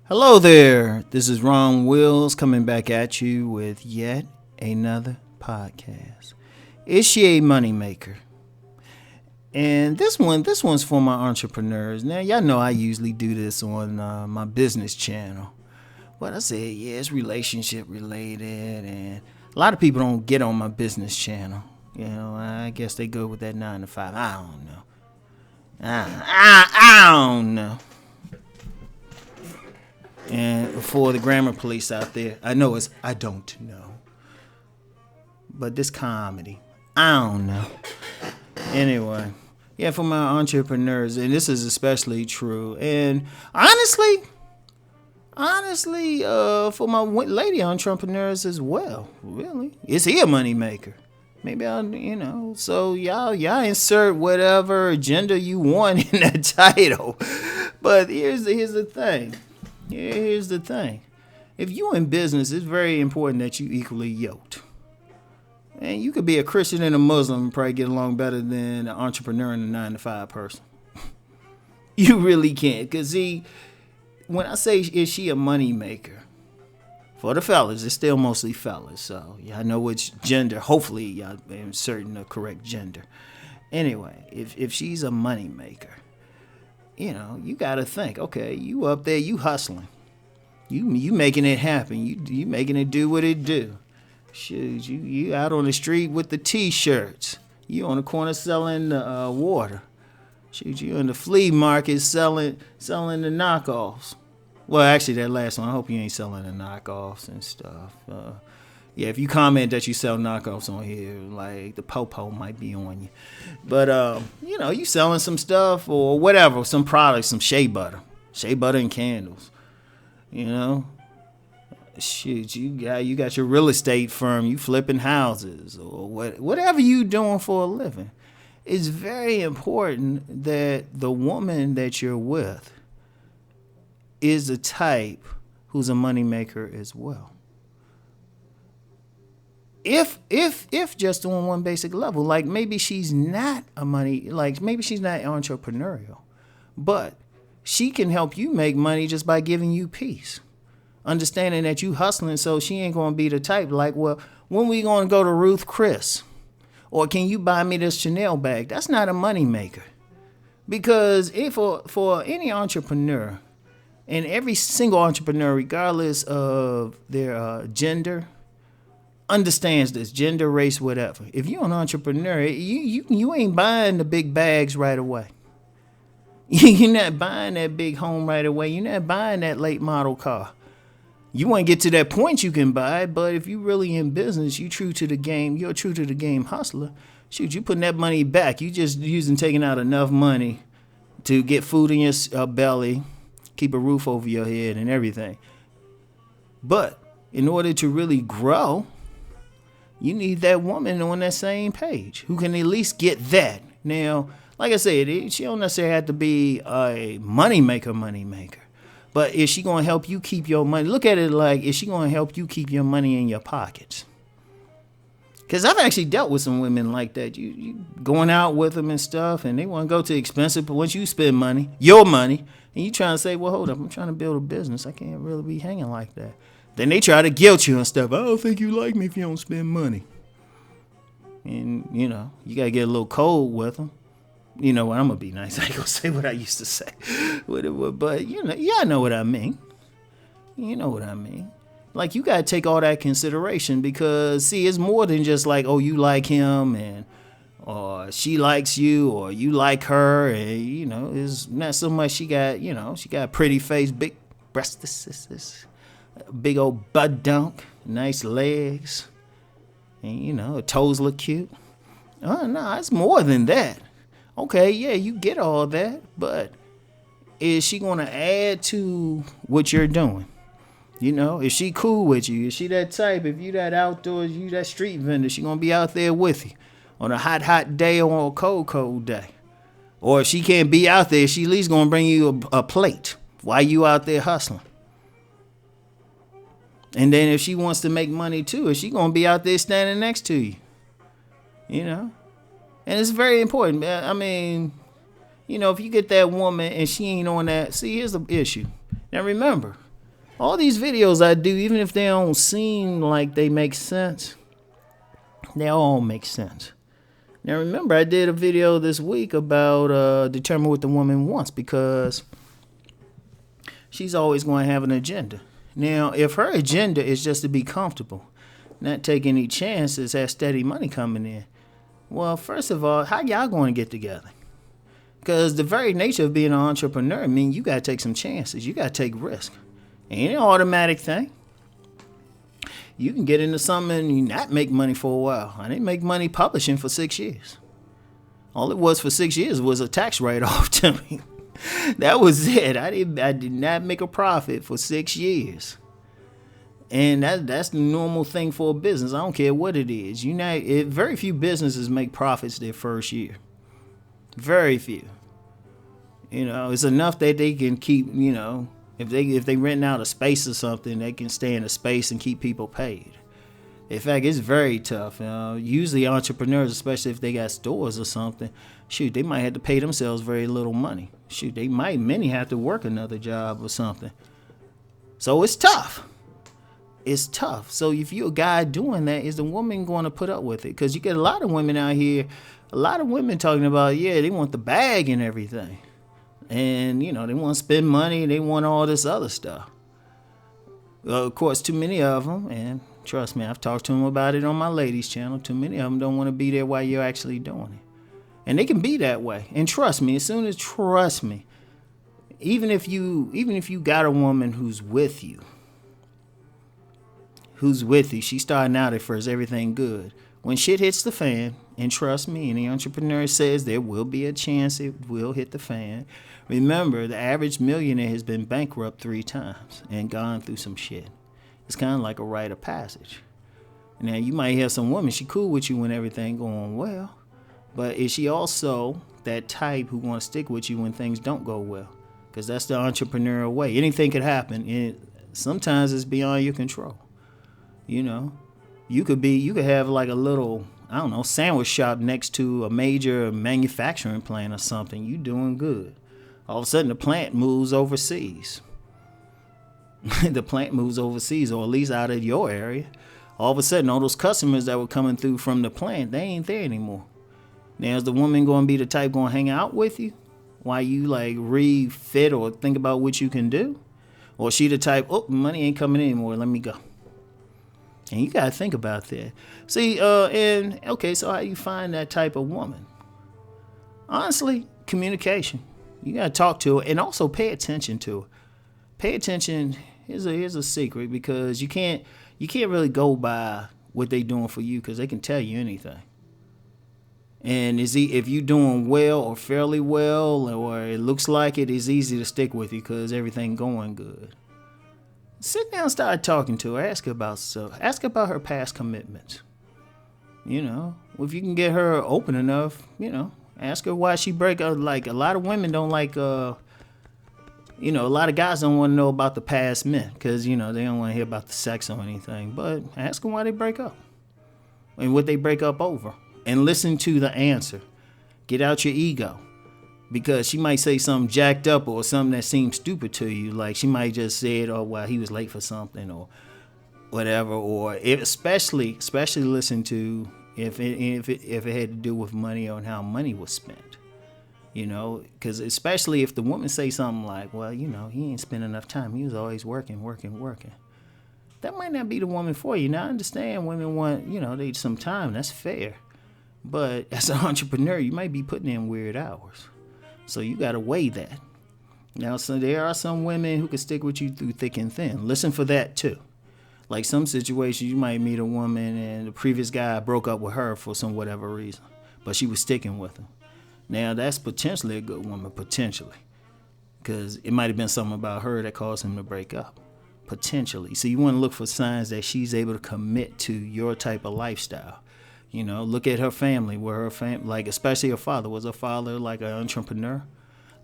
Hello there. This is Rom Wills coming back at you with yet another podcast. Is she a moneymaker? And this one's for my entrepreneurs. Now, y'all know I usually do this on my business channel. But I said, yeah, it's relationship related. And a lot of people don't get on my business channel. You know, I guess they go with that 9 to 5. I don't know. I don't know. And for the grammar police out there, I know it's I don't know. But this comedy, I don't know. Anyway, yeah, for my entrepreneurs, and this is especially true. And honestly, for my lady entrepreneurs as well. Really, is he a money maker? Maybe so y'all insert whatever gender you want in that title. But here's the thing. Here's the thing. If you in business, it's very important that you equally yoked. And you could be a Christian and a Muslim and probably get along better than an entrepreneur and a 9 to 5 person. You really can't. Because see, when I say is she a money maker, for the fellas, it's still mostly fellas. So I know which gender. Hopefully y'all inserting the correct gender. Anyway, if she's a money maker, you got to think, okay, you up there, you hustling. You making it happen. You making it do what it do. Shoot, you out on the street with the T-shirts. You on the corner selling water. Shoot, you in the flea market selling the knockoffs. Well, actually, that last one, I hope you ain't selling the knockoffs and stuff. Yeah, if you comment that you sell knockoffs on here, like the po-po might be on you. But, you selling some stuff or whatever, some products, some shea butter and candles, Shoot, you got your real estate firm, you flipping houses or whatever you doing for a living. It's very important that the woman that you're with is the type who's a moneymaker as well. If just on one basic level, like maybe she's not maybe she's not entrepreneurial, but she can help you make money just by giving you peace. Understanding that you hustling, so she ain't going to be the type like, well, when we going to go to Ruth Chris? Or can you buy me this Chanel bag? That's not a money maker. Because for any entrepreneur, and every single entrepreneur, regardless of their gender, understands this, gender, race, whatever. If you're an entrepreneur, you ain't buying the big bags right away. You're not buying that big home right away. You're not buying that late model car. You want to get to that point you can buy it, but if you really in business, you true to the game, you're a true to the game hustler. Shoot, you putting that money back. You just taking out enough money to get food in your belly, keep a roof over your head and everything. But in order to really grow, you need that woman on that same page who can at least get that. Now, like I said, she don't necessarily have to be a money maker. But is she going to help you keep your money? Look at it like, is she going to help you keep your money in your pockets? Because I've actually dealt with some women like that. You going out with them and stuff, and they want to go to expensive, but once you spend money, your money, and you trying to say, well, hold up, I'm trying to build a business. I can't really be hanging like that. Then they try to guilt you and stuff. I don't think you like me if you don't spend money. And, you got to get a little cold with them. You know what? I'm going to be nice. I ain't going to say what I used to say. But, I know what I mean. You know what I mean. Like, you got to take all that consideration because, see, it's more than just like, oh, you like him or she likes you or you like her. And, it's not so much she got a pretty face, big breasts, big old butt dunk, nice legs, and, her toes look cute. Oh, no, it's more than that. Okay, yeah, you get all that, but is she going to add to what you're doing? Is she cool with you? Is she that type? If you that outdoors, you that street vendor, she going to be out there with you on a hot day or on a cold day. Or if she can't be out there, she at least going to bring you a plate while you out there hustling. And then if she wants to make money too, is she going to be out there standing next to you? And it's very important. I mean, if you get that woman and she ain't on that, see, here's the issue. Now remember, All these videos I do, even if they don't seem like they make sense, they all make sense. Now remember, I did a video this week about determine what the woman wants, because she's always going to have an agenda. Now, if her agenda is just to be comfortable, not take any chances, have steady money coming in, well, first of all, how y'all going to get together? Because the very nature of being an entrepreneur means you got to take some chances. You got to take risk. Ain't an automatic thing. You can get into something and you not make money for a while. I didn't make money publishing for 6 years. All it was for 6 years was a tax write-off to me. That was it. I did not make a profit for 6 years. And that's the normal thing for a business. I don't care what it is. Very few businesses make profits their first year. Very few. It's enough that they can keep, if they rent out a space or something, they can stay in a space and keep people paid. In fact, it's very tough. Usually entrepreneurs, especially if they got stores or something, they might have to pay themselves very little money. Many have to work another job or something. So it's tough. It's tough. So if you're a guy doing that, is the woman going to put up with it? Because you get a lot of women out here, a lot of women talking about, they want the bag and everything. And, they want to spend money. They want all this other stuff. Of course, too many of them, and trust me, I've talked to them about it on my ladies channel. Too many of them don't want to be there while you're actually doing it. And they can be that way. And trust me, even if you got a woman who's with you, she's starting out at first, everything good. When shit hits the fan, and trust me, any entrepreneur says there will be a chance it will hit the fan. Remember, the average millionaire has been bankrupt 3 times and gone through some shit. It's kind of like a rite of passage. Now, you might have some woman, she cool with you when everything going well, but is she also that type who want to stick with you when things don't go well? Because that's the entrepreneurial way. Anything could happen, and sometimes it's beyond your control. You could have like a little, sandwich shop next to a major manufacturing plant or something. You doing good. All of a sudden, the plant moves overseas. The plant moves overseas, or at least out of your area. All of a sudden, all those customers that were coming through from the plant, they ain't there anymore. Now, is the woman going to be the type going to hang out with you while you like refit or think about what you can do? Or is she the type, money ain't coming in anymore, let me go? And you got to think about that. See, so how you find that type of woman? Honestly, communication. You got to talk to her and also pay attention to her. Pay attention. Here's a secret, because you can't really go by what they doing for you, because they can tell you anything. And if you doing well or fairly well, or it looks like it, it's easy to stick with you because everything going good. Sit down, start talking to her. Ask her about stuff. Ask her about her past commitments. If you can get her open enough, ask her why she break up. Like, a lot of women don't like, a lot of guys don't want to know about the past men because, they don't want to hear about the sex or anything. But ask them why they break up and what they break up over, and listen to the answer. Get out your ego. Because she might say something jacked up or something that seems stupid to you. Like, she might just say it, he was late for something or whatever. Or especially listen to if it had to do with money or how money was spent. Because especially if the woman say something like, he ain't spent enough time. He was always working. That might not be the woman for you. Now, I understand women want, they some time. That's fair. But as an entrepreneur, you might be putting in weird hours. So you got to weigh that. Now, so there are some women who can stick with you through thick and thin. Listen for that, too. Like some situations, you might meet a woman and the previous guy broke up with her for some whatever reason, but she was sticking with him. Now, that's potentially a good woman, potentially, because it might have been something about her that caused him to break up, potentially. So you want to look for signs that she's able to commit to your type of lifestyle. Look at her family, especially her father. Was her father like an entrepreneur?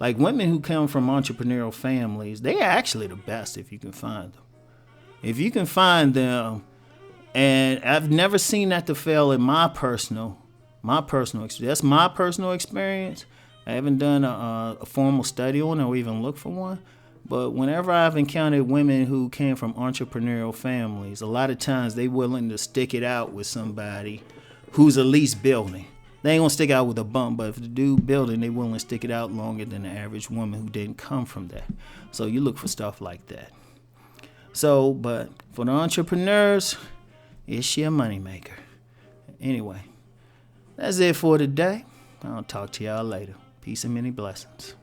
Like, women who come from entrepreneurial families, they are actually the best if you can find them. If you can find them, and I've never seen that to fail in my personal experience. That's my personal experience. I haven't done a formal study on it or even looked for one. But whenever I've encountered women who came from entrepreneurial families, a lot of times they willing to stick it out with somebody who's at least building. They ain't gonna stick out with a bump, but if the dude building, they willing to stick it out longer than the average woman who didn't come from that. So you look for stuff like that. So, but for the entrepreneurs, is she a moneymaker? Anyway, that's it for today. I'll talk to y'all later. Peace and many blessings.